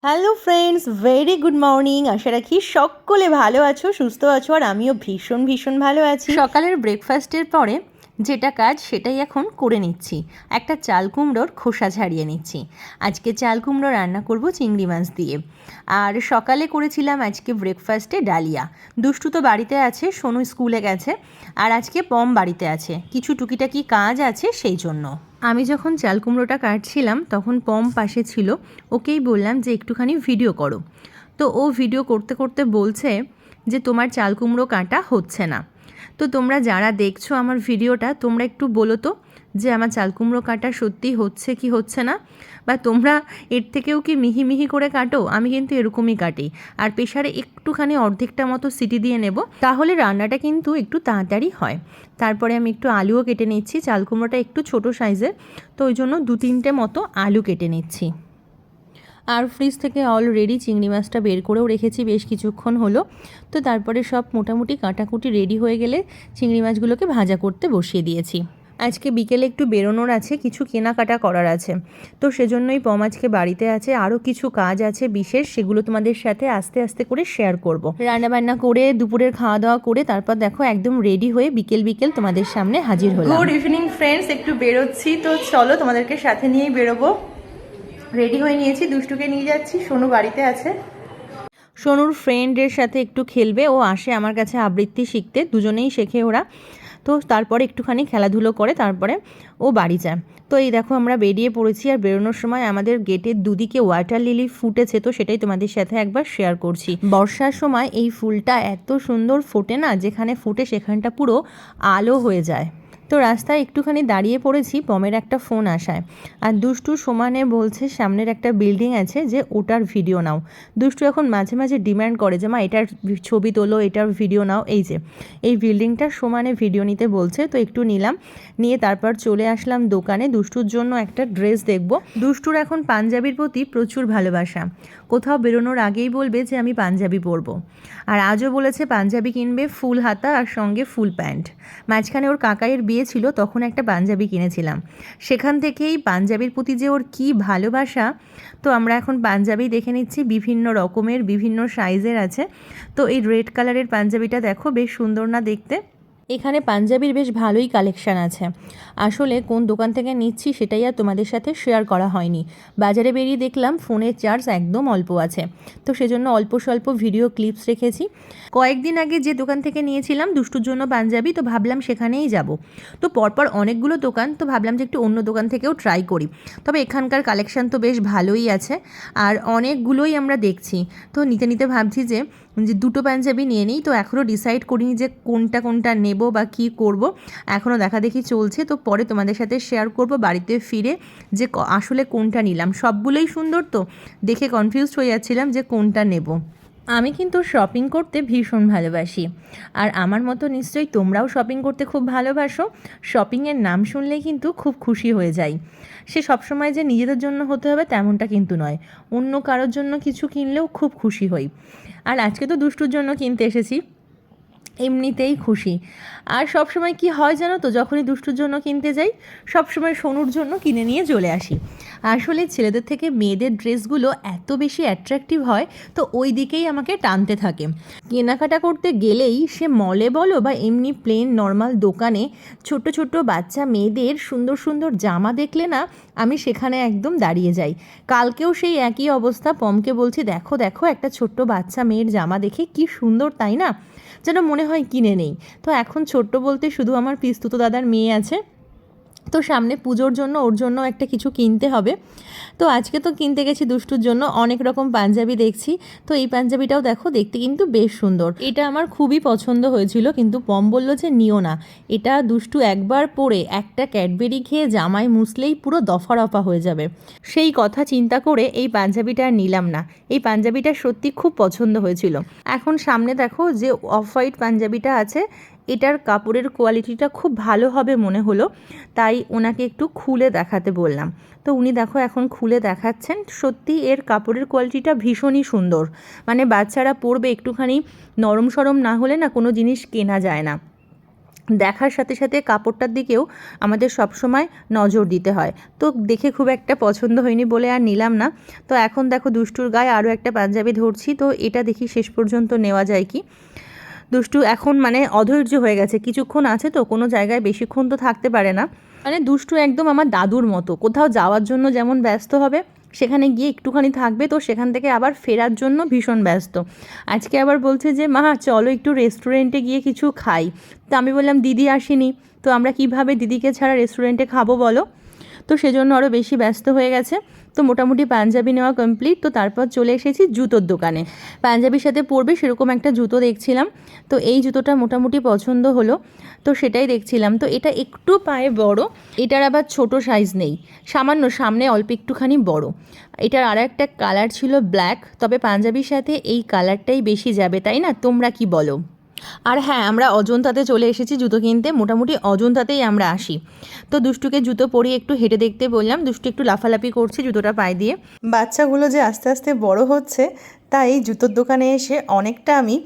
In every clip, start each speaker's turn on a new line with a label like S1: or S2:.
S1: Hello friends, very good morning. আশা রাখি সকলে ভালো আছো, সুস্থ আছো, আর আমিও ভীষণ ভীষণ ভালো আছি। সকালের ব্রেকফাস্টের পরে যেটা কাজ সেটাই এখন করে নিচ্ছি। একটা চাল কুমড়োর খোসা ছাড়িয়ে নিচ্ছি। আজকে চাল কুমড়ো রান্না করব চিংড়ি মাছ দিয়ে। আর সকালে করেছিলাম আজকে ব্রেকফাস্টে ডালিয়া। দুষ্টু তো বাড়িতে আছে, সোনু স্কুলে গেছে, আর আজকে পম বাড়িতে আছে, কিছু টুকিটাকি কাজ আছে সেই জন্য। আমি যখন চাল কুমড়োটা কাটছিলাম তখন পম পাশে ছিল, ওকেই বললাম যে একটুখানি ভিডিও করো। তো ও ভিডিও করতে করতে বলছে যে তোমার চাল কুমড়ো কাটা হচ্ছে না। তো তোমরা যারা দেখছো আমার ভিডিওটা, তোমরা একটু বলো তো যে আমার চাল কুমড়ো কাটা সত্যি হচ্ছে কি হচ্ছে না, বা তোমরা এর থেকেও কি মিহি মিহি করে কাটো। আমি কিন্তু এরকমই কাটি, আর প্রেশারে একটুখানি অর্ধেকটা মতো সিটি দিয়ে নেব, তাহলে রান্নাটা কিন্তু একটু তাড়াতাড়ি হয়। তারপরে আমি একটু আলুও কেটে নিচ্ছি, চাল কুমড়োটা একটু ছোটো সাইজের, তো ওই জন্য 2-3টে মতো আলু কেটে নিচ্ছি। আর ফ্রিজ থেকে অলরেডি চিংড়ি মাছটা বের করেও রেখেছি বেশ কিছুক্ষণ হলো। তো তারপরে সব মোটামুটি কাটাকুটি রেডি হয়ে গেলে চিংড়ি মাছগুলোকে ভাজা করতে বসিয়ে দিয়েছি। আজকে বিকেলে একটু বেরোনোর আছে, কিছু কেনাকাটা করার আছে, তো সেজন্যই পম আজকে বাড়িতে আছে। আরও কিছু কাজ আছে বিশেষ, সেগুলো তোমাদের সাথে আস্তে আস্তে করে শেয়ার করব। রান্নাবান্না করে দুপুরের খাওয়া দাওয়া করে তারপর দেখো একদম রেডি হয়ে বিকেল বিকেল তোমাদের সামনে হাজির হলাম। গুড ইভিনিং ফ্রেন্ডস, একটু বেরোচ্ছি, তো চলো তোমাদেরকে সাথে নিয়েই বেরোবো। রেডি হয়ে নিয়েছি, দুষ্টুকে নিয়ে যাচ্ছি, সোনু বাড়িতে আছে। সোনুর ফ্রেন্ডের সাথে একটু খেলবে, ও আসে আমার কাছে আবৃত্তি শিখতে, দুজনেই শেখে ওরা। তো তারপরে একটুখানি খেলাধুলো করে তারপরে ও বাড়ি যায়। তো এই দেখো আমরা বেরিয়ে পড়েছি, আর বেরোনোর সময় আমাদের গেটের দুদিকে ওয়াটার লিলি ফুটেছে, তো সেটাই তোমাদের সাথে একবার শেয়ার করছি। বর্ষার সময় এই ফুলটা এত সুন্দর ফোটে না, যেখানে ফুটে সেখানটা পুরো আলো হয়ে যায়। তো রাস্তায় একটুখানি দাঁড়িয়ে পড়েছি পমের একটা ফোন আসায়, আর দুষ্টু সমানে বলছে সামনের একটা বিল্ডিং আছে যে ওটার ভিডিও নাও। দুষ্টু এখন মাঝে মাঝে ডিম্যান্ড করে যে মা এটার ছবি তোলো, এটার ভিডিও নাও। এই যে এই বিল্ডিংটার সমানে ভিডিও নিতে বলছে, তো একটু নিলাম, নিয়ে তারপর চলে আসলাম দোকানে দুষ্টুর জন্য একটা ড্রেস দেখব। দুষ্টুর এখন পাঞ্জাবির প্রতি প্রচুর ভালোবাসা, কোথাও বেরোনোর আগেই বলবে যে আমি পাঞ্জাবি পরবো। আর আজও বলেছে পাঞ্জাবি কিনবে, ফুল হাতা আর সঙ্গে ফুল প্যান্ট। মাঝখানে ওর কাকাইয়ের বিয়ে ছিল, তখন একটা পাঞ্জাবি কিনেছিলাম, সেখান থেকেই পাঞ্জাবির প্রতি যে ওর কী ভালোবাসা। তো আমরা এখন পাঞ্জাবি দেখে নিচ্ছি, বিভিন্ন রকমের বিভিন্ন সাইজের আছে। তো এই রেড কালারের পাঞ্জাবিটা দেখো বেশ সুন্দর না দেখতে। এখানে পাঞ্জাবির বেশ ভালোই কালেকশান আছে। আসলে কোন দোকান থেকে নিচ্ছি সেটাই আর তোমাদের সাথে শেয়ার করা হয়নি। বাজারে বেরিয়ে দেখলাম ফোনের চার্জ একদম অল্প আছে, তো সেজন্য অল্প স্বল্প ভিডিও ক্লিপস রেখেছি। কয়েকদিন আগে যে দোকান থেকে নিয়েছিলাম দুষ্টুর জন্য পাঞ্জাবি, তো ভাবলাম সেখানেই যাব। তো পরপর অনেকগুলো দোকান, তো ভাবলাম যে একটু অন্য দোকান থেকেও ট্রাই করি। তবে এখানকার কালেকশান তো বেশ ভালোই আছে, আর অনেকগুলোই আমরা দেখছি। তো নিতে নিতে ভাবছি যে দুটো পাঞ্জাবি নিয়ে নিই। তো এখনও ডিসাইড করিনি যে কোনটা কোনটা নেব বা কী করব, এখনও দেখাদেখি চলছে। তো পরে তোমাদের সাথে শেয়ার করব বাড়িতে ফিরে যে আসলে কোনটা নিলাম। সবগুলোই সুন্দর, তো দেখে কনফিউজড হয়ে যাচ্ছিলাম যে কোনটা নেব। আমি কিন্তু শপিং করতে ভীষণ ভালোবাসি, আর আমার মতো নিশ্চয়ই তোমরাও শপিং করতে খুব ভালোবাসো। শপিংয়ের নাম শুনলেই কিন্তু খুব খুশি হয়ে যাই। সে সবসময় যে নিজেদের জন্য হতে হবে তেমনটা কিন্তু নয়, অন্য কারোর জন্য কিছু কিনলেও খুব খুশি হই। আর আজকে তো দুষ্টুর জন্য কিনতে এসেছি, এমনিতেই খুশি। আর সবসময় কি হয় জানো তো, যখনই দুষ্টুর জন্য কিনতে যাই সবসময় সোনুর জন্য কিনে নিয়ে চলে আসি। আসলে ছেলেদের থেকে মেয়েদের ড্রেসগুলো এত বেশি অ্যাট্রাকটিভ হয়, তো ওই দিকেই আমাকে টানতে থাকে। কেনাকাটা করতে গেলেই সে মলে বলো বা এমনি প্লেন নর্মাল দোকানে ছোট ছোট বাচ্চা মেয়েদের সুন্দর সুন্দর জামা দেখলে না, আমি সেখানে একদম দাঁড়িয়ে যাই। কালকেও সেই একই অবস্থা, পমকে বলছি দেখো দেখো একটা ছোট্ট বাচ্চা মেয়ের জামা দেখে কি সুন্দর, তাই না, যেন মনে হয় কিনে নেই। তো এখন ছোট্ট বলতে শুধু আমার পিস্তুতো দাদার মেয়ে আছে, তো সামনে পুজোর জন্য ওর জন্য একটা কিছু কিনতে হবে। তো আজকে তো কিনতে গেছি দুষ্টুর জন্য, অনেক রকম পাঞ্জাবি দেখছি। তো এই পাঞ্জাবিটাও দেখো দেখতে কিন্তু বেশ সুন্দর, এটা আমার খুবই পছন্দ হয়েছিল, কিন্তু পম বললো যে নিও না, এটা দুষ্টু একবার পরে একটা ক্যাডবেরি খেয়ে জামাই মুছলেই পুরো দফা রফা হয়ে যাবে। সেই কথা চিন্তা করে এই পাঞ্জাবিটা আর নিলাম না। এই পাঞ্জাবিটা সত্যি খুব পছন্দ হয়েছিল। এখন সামনে দেখো যে অফ হোয়াইট পাঞ্জাবিটা আছে, এটার কাপড়ের কোয়ালিটিটা খুব ভালো হবে মনে হলো, তাই ওনাকে একটু খুলে দেখাতে বললাম। তো উনি দেখো এখন খুলে দেখাচ্ছেন, সত্যি এর কাপড়ের কোয়ালিটিটা ভীষণই সুন্দর। মানে বাচ্চারা পরবে, একটুখানি নরম সরম না হলে না কোনো জিনিস কেনা যায় না। দেখার সাথে সাথে কাপড়টার দিকেও আমাদের সবসময় নজর দিতে হয়। তো দেখে খুব একটা পছন্দ হয়নি বলে আর নিলাম না। তো এখন দেখো দুষ্টুর গায়ে আরও একটা পাঞ্জাবি ধরছি, তো এটা দেখি শেষ পর্যন্ত নেওয়া যায় কি। দুষ্টু এখন মানে অধৈর্য হয়ে গেছে, কিছুক্ষণ আছে তো, কোনো জায়গায় বেশিক্ষণ তো থাকতে পারে না। মানে দুষ্টু একদম আমার দাদুর মতো, কোথাও যাওয়ার জন্য যেমন ব্যস্ত হবে, সেখানে গিয়ে একটুখানি থাকবে, তো সেখান থেকে আবার ফেরার জন্য ভীষণ ব্যস্ত। আজকে আবার বলছে যে মা চলো একটু রেস্টুরেন্টে গিয়ে কিছু খাই। তো আমি বললাম দিদি আসেনি, তো আমরা কিভাবে দিদিকে ছাড়া রেস্টুরেন্টে খাবো বলো। তো সেজন্য আরও বেশি ব্যস্ত হয়ে গেছে। তো মোটামুটি পাঞ্জাবি নেওয়া কমপ্লিট। তো তারপর চলে এসেছি জুতোর দোকানে, পাঞ্জাবির সাথে পরবে সেরকম একটা জুতো দেখছিলাম। তো এই জুতোটা মোটামুটি পছন্দ হলো, তো সেটাই দেখছিলাম। তো এটা একটু পায়ে বড়, এটার আবার ছোট সাইজ নেই, সামান্য সামনে অল্প একটুখানি বড়। এটার আর একটা কালার ছিল ব্ল্যাক, তবে পাঞ্জাবির সাথে এই কালারটাই বেশি যাবে, তাই না? তোমরা কি বলো? আর হ্যাঁ, আমরা অজন্তাতে চলে এসেছি জুতো কিনতে, মোটামুটি অজন্তাতেই আমরা আসি। তো দুষ্টুকে জুতো পরিয়ে একটু হেঁটে দেখতে বললাম, দুষ্টু একটু লাফালাফি করছে জুতোটা পায়ে দিয়ে। বাচ্চাগুলো যে আস্তে আস্তে বড় হচ্ছে, তাই জুতোর দোকানে এসে অনেকটা আমি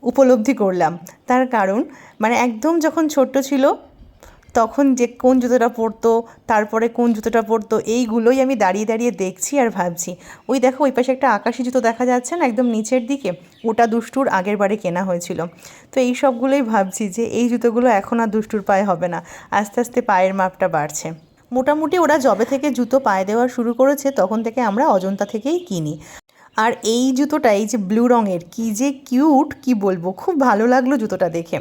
S1: উপলব্ধি করলাম। তার কারণ মানে একদম যখন ছোট্ট ছিল তখন যে কোন জুতোটা পরতো, তারপরে কোন জুতোটা পরতো, এইগুলোই আমি দাঁড়িয়ে দাঁড়িয়ে দেখছি আর ভাবছি। ওই দেখো ওই পাশে একটা আকাশি জুতো দেখা যাচ্ছে না একদম নিচের দিকে, ওটা দুষ্টুর আগের বারে কেনা হয়েছিল। তো এই সবগুলোই ভাবছি যে এই জুতোগুলো এখন আর দুষ্টুর পায়ে হবে না, আস্তে আস্তে পায়ের মাপটা বাড়ছে। মোটামুটি ওরা যবে থেকে জুতো পায়ে দেওয়া শুরু করেছে তখন থেকে আমরা অজন্তা থেকেই কিনি। আর এই জুতোটা, এই যে ব্লু রঙের, কি যে কিউট, কি বলবো, খুব ভালো লাগলো জুতোটা দেখে।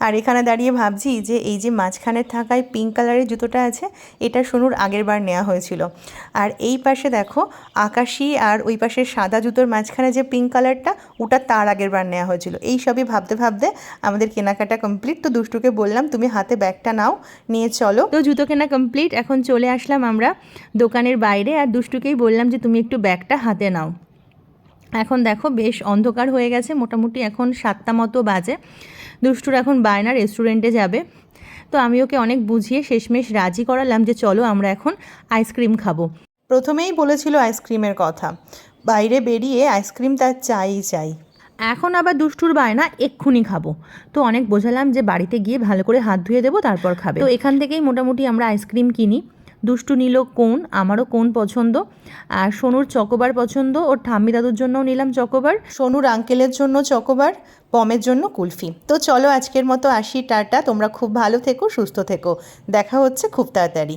S1: আর এখানে দাঁড়িয়ে ভাবছি যে এই যে মাঝখানে থাকায় পিঙ্ক কালারের জুতোটা আছে, এটা সোনুর আগের বার নেওয়া হয়েছিল। আর এই পাশে দেখো আকাশি আর ওই পাশে সাদা জুতোর মাঝখানে যে পিঙ্ক কালারটা, ওটা তার আগের বার নেওয়া হয়েছিল। এই সবই ভাবতে ভাবতে আমাদের কেনাকাটা কমপ্লিট। তো দুষ্টুকে বললাম তুমি হাতে ব্যাগটা নাও, নিয়ে চলো। তো জুতো কেনা কমপ্লিট, এখন চলে আসলাম আমরা দোকানের বাইরে, আর দুষ্টুকেই বললাম যে তুমি একটু ব্যাগটা হাতে নাও। এখন দেখো বেশ অন্ধকার হয়ে গেছে, মোটামুটি এখন 7টা মতো বাজে। দুষ্টুর এখন বায়না রেস্টুরেন্টে যাবে। তো আমি ওকে অনেক বুঝিয়ে শেষমেশ রাজি করালাম যে চলো আমরা এখন আইসক্রিম খাবো। প্রথমেই বলেছিল আইসক্রিমের কথা, বাইরে বেরিয়ে আইসক্রিম তার চাই। এখন আবার দুষ্টুর বায়না এক্ষুনি খাবো। তো অনেক বোঝালাম যে বাড়িতে গিয়ে ভালো করে হাত ধুয়ে দেবো তারপর খাবে। তো এখান থেকেই মোটামুটি আমরা আইসক্রিম কিনি। দুষ্টু নিল কোন, আমারও কোন পছন্দ, আর সোনুর চকোবার পছন্দ, ওর ঠাম্মি দাদুর জন্যও নিলাম চকোবার, সোনুর আঙ্কেলের জন্য চকোবার, পমের জন্য কুলফি। তো চলো আজকের মতো আসি, টাটা। তোমরা খুব ভালো থেকো, সুস্থ থেকো, দেখা হচ্ছে খুব তাড়াতাড়ি।